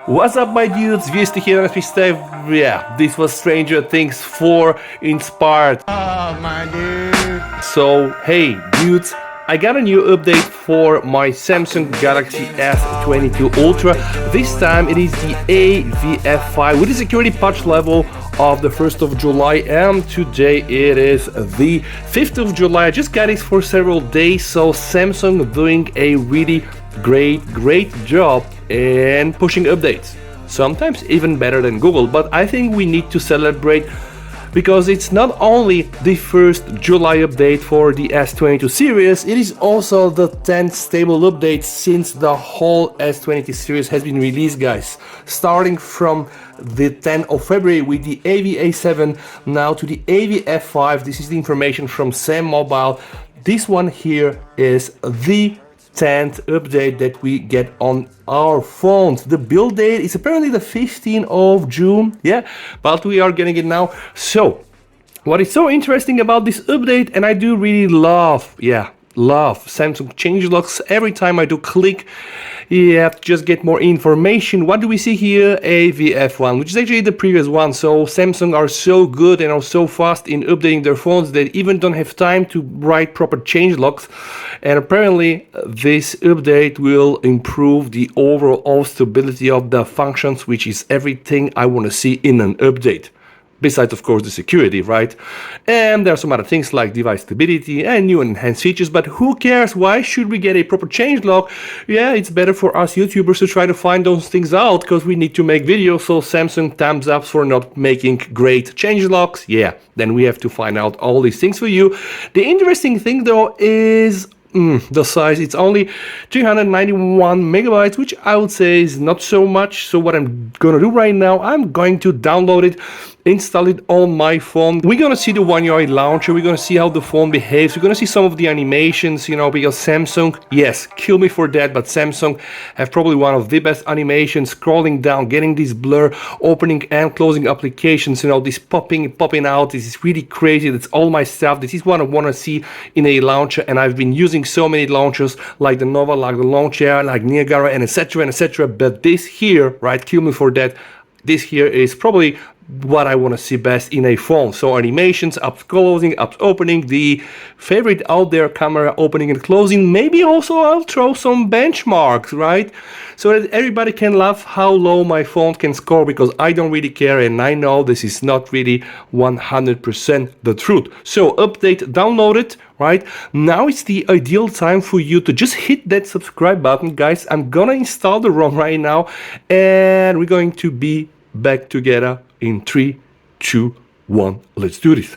What's up, my dudes? Wieste here and stay. Yeah, this was Stranger Things 4 inspired. Oh, my dude. So, hey, dudes, I got a new update for my Samsung Galaxy S22 Ultra. This time it is the AVF5 with the security patch level of the 1st of July, and today it is the 5th of July. I just got this for several days, so Samsung doing a really great job in pushing updates. Sometimes even better than Google, but I think we need to celebrate because it's not only the 1st July update for the S22 series, it is also the 10th stable update since the whole S22 series has been released, guys. Starting from the 10th of February with the AVA7, now to the AVF5. This is the information from Sam Mobile. This one here is the 10th update that we get on our phones. The build date is apparently the 15th of June, yeah, but we are getting it now. So what is so interesting about this update, and I do really love Samsung changelogs. Every time I do click, you have to just get more information. What do we see here? AVF1, which is actually the previous one. So Samsung are so good and are so fast in updating their phones that even don't have time to write proper changelogs. And apparently this update will improve the overall stability of the functions, which is everything I want to see in an update. Besides, of course, the security, right? And there are some other things like device stability and new enhanced features, but who cares? Why should we get a proper changelog? Yeah, it's better for us YouTubers to try to find those things out because we need to make videos, so Samsung thumbs up for not making great changelogs. Yeah, then we have to find out all these things for you. The interesting thing, though, is the size. It's only 391 megabytes, which I would say is not so much. So what I'm gonna do right now, I'm going to download it, install it on my phone. We're gonna see the One UI launcher. We're gonna see how the phone behaves. We're gonna see some of the animations, you know, because Samsung, yes, kill me for that, but Samsung have probably one of the best animations. Scrolling down, getting this blur, opening and closing applications, you know, this popping out. This is really crazy. That's all my stuff. This is what I want to see in a launcher, and I've been using so many launchers like the Nova, like the Launcher, like Niagara, and etc. But this here, right, kill me for that. This here is probably what I want to see best in a phone. So animations, up closing, up opening, the favorite out there, camera opening and closing. Maybe also I'll throw some benchmarks, right? So that everybody can laugh how low my phone can score, because I don't really care, and I know this is not really 100% the truth. So update, download it, right? Now it's the ideal time for you to just hit that subscribe button, guys. I'm gonna install the ROM right now, and we're going to be back together in 3, 2, 1. Let's do this.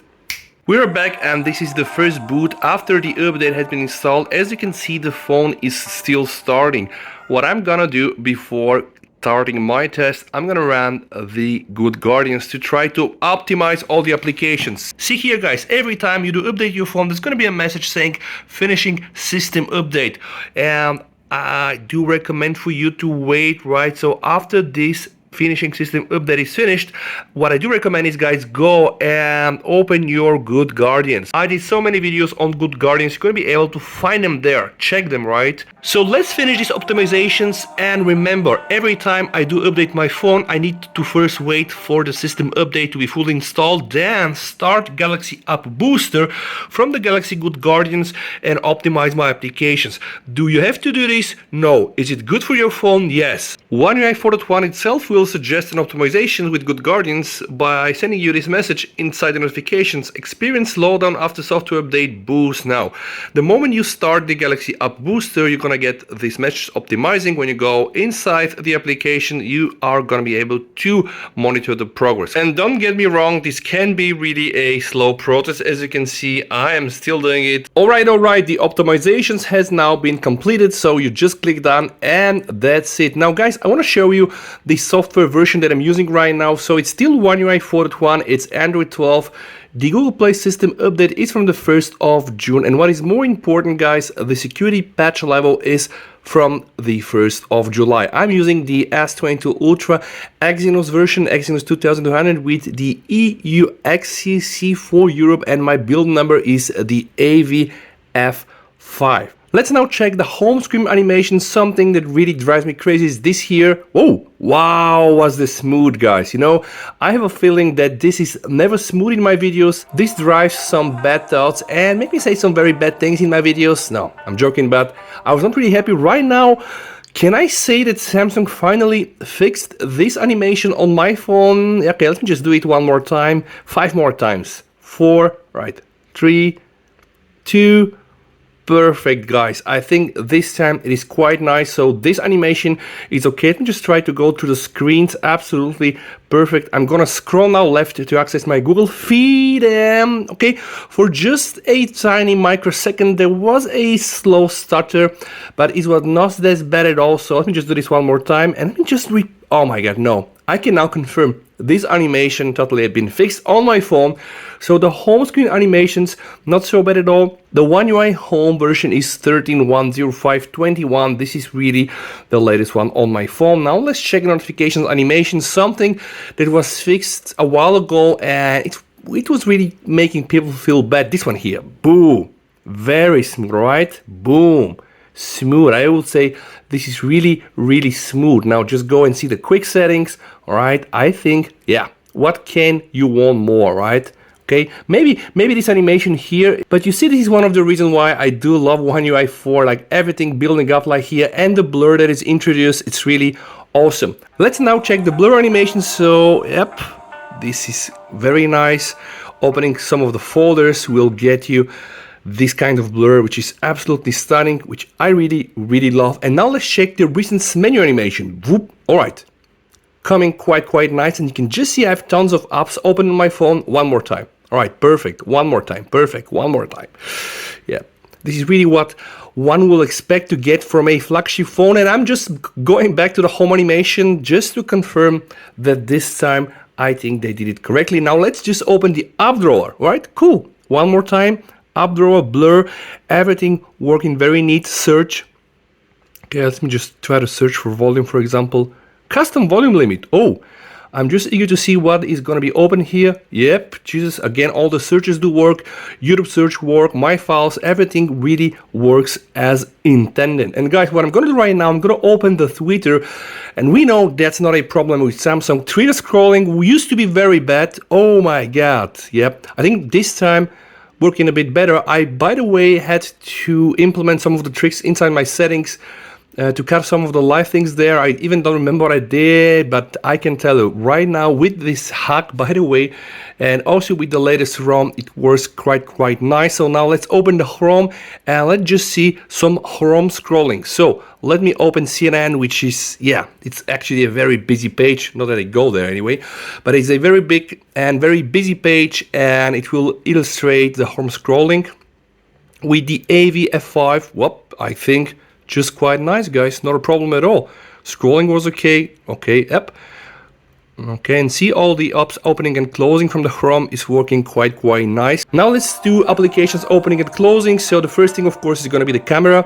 We're back, and this is the first boot after the update has been installed. As you can see, the phone is still starting. What I'm gonna do before starting my test, I'm gonna run the Good Guardians to try to optimize all the applications. See here, guys, every time you do update your phone, there's gonna be a message saying finishing system update, and I do recommend for you to wait, right? So after this finishing system update is finished, what I do recommend is, guys, go and open your Good Guardians. I did so many videos on Good Guardians. You're going to be able to find them there. Check them, right? So let's finish these optimizations, and remember, every time I do update my phone, I need to first wait for the system update to be fully installed, then start Galaxy App Booster from the Galaxy Good Guardians and optimize my applications. Do you have to do this? No. Is it good for your phone? Yes. One UI 4.1 itself will suggest an optimization with Good Guardians by sending you this message inside the notifications: experience slowdown after software update, boost now. The moment you start the Galaxy App Booster, you're gonna get this message optimizing. When you go inside the application, you are gonna be able to monitor the progress. And don't get me wrong, this can be really a slow process. As you can see, I am still doing it. Alright, the optimizations has now been completed, so you just click done, and that's it. Now, guys, I want to show you the software version that I'm using right now. So it's still One UI 4.1, it's Android 12. The Google Play system update is from the 1st of June, and what is more important, guys, the security patch level is from the 1st of July. I'm using the S22 Ultra Exynos version, Exynos 2200 with the EU XCC for Europe, and my build number is the AVF5. Let's now check the home screen animation. Something that really drives me crazy is this here. Whoa, wow, was this smooth, guys. You know, I have a feeling that this is never smooth in my videos. This drives some bad thoughts and make me say some very bad things in my videos. No, I'm joking, but I was not really happy right now. Can I say that Samsung finally fixed this animation on my phone? Okay, let me just do it one more time. 5 more times. 4, right, 3, 2, perfect, guys. I think this time it is quite nice. So this animation is okay. Let me just try to go through the screens. Absolutely perfect. I'm gonna scroll now left to access my Google feed. Okay, for just a tiny microsecond there was a slow stutter, but it was not that bad at all. So let me just do this one more time and let me just oh my god, no, I can now confirm this animation totally had been fixed on my phone. So the home screen animations, not so bad at all. The One UI home version is 13.105.21. This is really the latest one on my phone. Now let's check notifications animation, something that was fixed a while ago and it was really making people feel bad. This one here, boom, very smooth, right? Boom, smooth. I would say this is really, really smooth. Now just go and see the quick settings. All right, I think, yeah, what can you want more, right? Okay, maybe this animation here, but you see, this is one of the reasons why I do love One UI 4, like everything building up like here and the blur that is introduced, it's really awesome. Let's now check the blur animation. So, yep, this is very nice. Opening some of the folders will get you this kind of blur, which is absolutely stunning, which I really, really love. And now let's check the recent menu animation. Whoop, all right. Coming quite nice, and you can just see I have tons of apps open on my phone. One more time. All right, perfect. One more time. Perfect. One more time. Yeah, this is really what one will expect to get from a flagship phone. And I'm just going back to the home animation just to confirm that this time I think they did it correctly. Now let's just open the app drawer. All right, cool. One more time. App drawer, blur, everything working very neat. Search. Okay, let me just try to search for volume, for example. Custom volume limit. Oh, I'm just eager to see what is going to be open here. Yep, Jesus, again, all the searches do work. YouTube search work, my files, everything really works as intended. And guys, what I'm going to do right now, I'm going to open the Twitter. And we know that's not a problem with Samsung. Twitter scrolling used to be very bad. Oh my God. Yep, I think this time working a bit better. I, by the way, had to implement some of the tricks inside my settings to cut some of the live things there. I even don't remember what I did, but I can tell you right now with this hack, by the way, and also with the latest ROM, it works quite nice. So now let's open the Chrome and let's just see some Chrome scrolling. So let me open CNN, which is, yeah, it's actually a very busy page. Not that I go there anyway, but it's a very big and very busy page, and it will illustrate the Chrome scrolling with the AVF5. Whoop, I think just quite nice, guys, not a problem at all. Scrolling was okay, yep. Okay, and see all the apps opening and closing from the Chrome is working quite nice. Now let's do applications opening and closing. So the first thing, of course, is going to be the camera.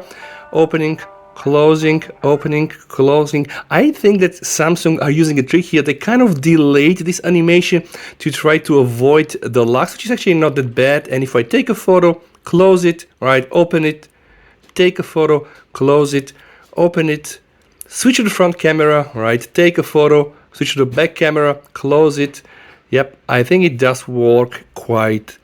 Opening, closing, opening, closing. I think that Samsung are using a trick here. They kind of delayed this animation to try to avoid the locks, which is actually not that bad. And if I take a photo, close it, right, open it, take a photo, close it, open it, switch to the front camera, right, take a photo, switch to the back camera, close it. Yep, I think it does work quite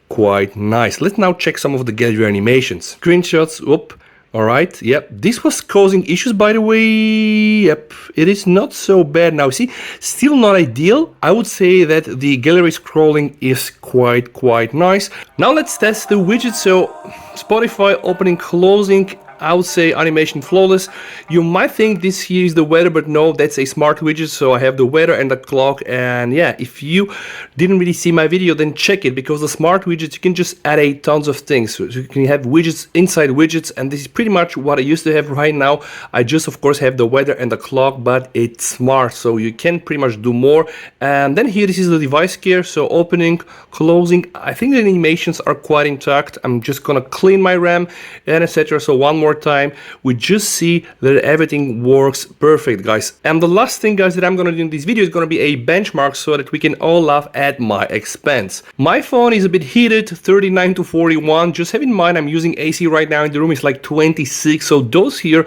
nice. Let's now check some of the gallery animations. Screenshots, whoop, all right, yep, this was causing issues, by the way. Yep, it is not so bad now. See, still not ideal. I would say that the gallery scrolling is quite nice. Now let's test the widgets. So Spotify opening, closing, I would say animation flawless. You might think this here is the weather, but no, that's a smart widget. So I have the weather and the clock. And yeah, if you didn't really see my video, then check it, because the smart widgets, you can just add a tons of things. So you can have widgets inside widgets, and this is pretty much what I used to have right now. I just, of course, have the weather and the clock, but it's smart, so you can pretty much do more. And then here, this is the device care. So opening, closing, I think the animations are quite intact. I'm just gonna clean my RAM and etc. So one more more time, we just see that everything works perfect, guys. And the last thing, guys, that I'm gonna do in this video is gonna be a benchmark so that we can all laugh at my expense. My phone is a bit heated, 39 to 41. Just have in mind I'm using AC right now in the room. It's like 26, so those here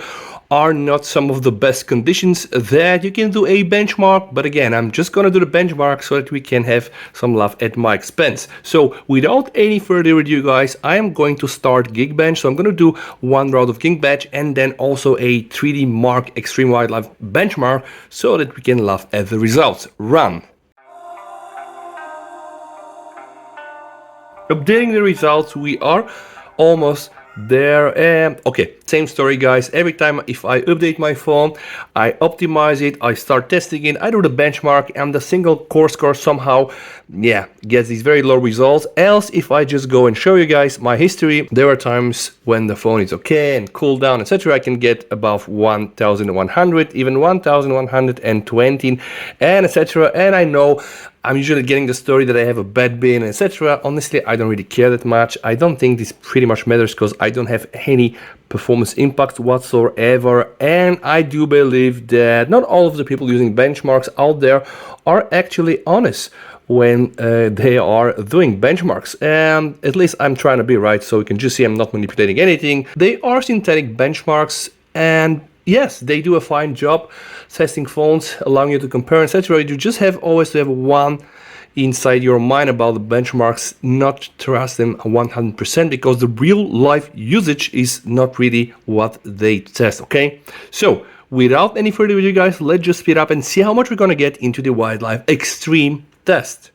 are not some of the best conditions that you can do a benchmark, but again, I'm just gonna do the benchmark so that we can have some laugh at my expense. So without any further ado, guys, I am going to start Geekbench. So I'm gonna do one round of Geekbench and then also a 3D Mark Extreme Wildlife benchmark so that we can laugh at the results. Run. Updating the results, we are almost there. Okay, same story, guys. Every time if I update my phone, I optimize it, I start testing it, I do the benchmark, and the single core score somehow, yeah, gets these very low results. Else, if I just go and show you guys my history, there are times when the phone is okay and cool down, etc. I can get above 1100, even 1120, and etc. And I know I'm usually getting the story that I have a bad bin, etc. Honestly, I don't really care that much. I don't think this pretty much matters because I don't have any performance impact whatsoever. And I do believe that not all of the people using benchmarks out there are actually honest when they are doing benchmarks. And at least I'm trying to be, right? So you can just see I'm not manipulating anything. They are synthetic benchmarks, and yes, they do a fine job testing phones, allowing you to compare, etc. You just have always to have one inside your mind about the benchmarks, not trust them 100% because the real life usage is not really what they test, okay? So without any further ado, guys, let's just speed up and see how much we're gonna get into the wildlife extreme test.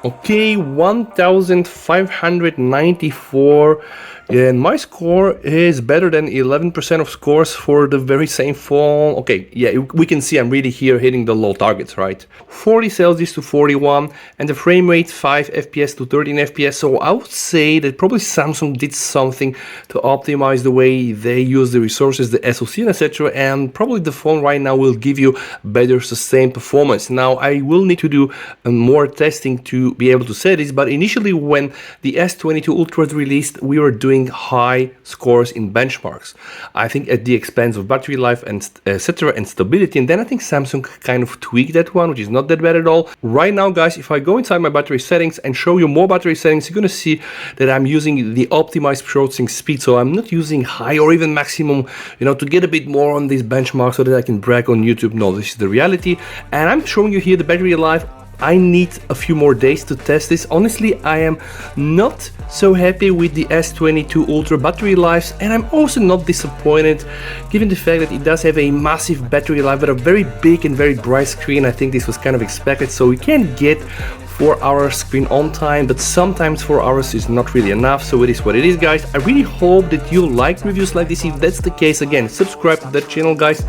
Okay, 1594, and my score is better than 11% of scores for the very same phone. Okay, yeah, we can see I'm really here hitting the low targets, right? 40 Celsius to 41, and the frame rate 5 FPS to 13 FPS. So I would say that probably Samsung did something to optimize the way they use the resources, the SoC, etc. And probably the phone right now will give you better sustained performance. Now I will need to do more testing to be able to say this, but initially when the S22 Ultra was released, we were doing high scores in benchmarks. I think at the expense of battery life and etc. and stability, and then I think Samsung kind of tweaked that one, which is not that bad at all. Right now, guys, if I go inside my battery settings and show you more battery settings, you're gonna see that I'm using the optimized processing speed, so I'm not using high or even maximum, you know, to get a bit more on this benchmark so that I can brag on YouTube. No, this is the reality, and I'm showing you here the battery life. I need a few more days to test this. Honestly, I am not so happy with the S22 Ultra battery lives, and I'm also not disappointed given the fact that it does have a massive battery life but a very big and very bright screen. I think this was kind of expected, so we can get 4 hours screen on time, but sometimes 4 hours is not really enough, so it is what it is, guys. I really hope that you like reviews like this. If that's the case, again, subscribe to that channel, guys.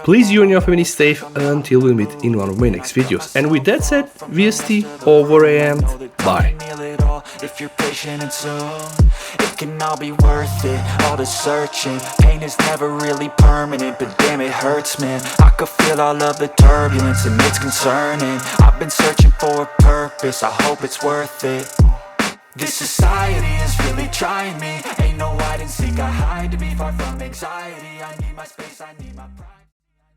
Please, you and your family stay safe until we meet in one of my next videos. And with that said, VST over and bye. If you're patient and soon, it can all be worth it. All the searching, pain is never really permanent, but damn it hurts, man. I could feel all of the turbulence and it's concerning. I've been searching for a purpose, I hope it's worth it. This society is really trying me. Ain't no hide and seek, I hide to be far from anxiety. I need my space, I need my pride.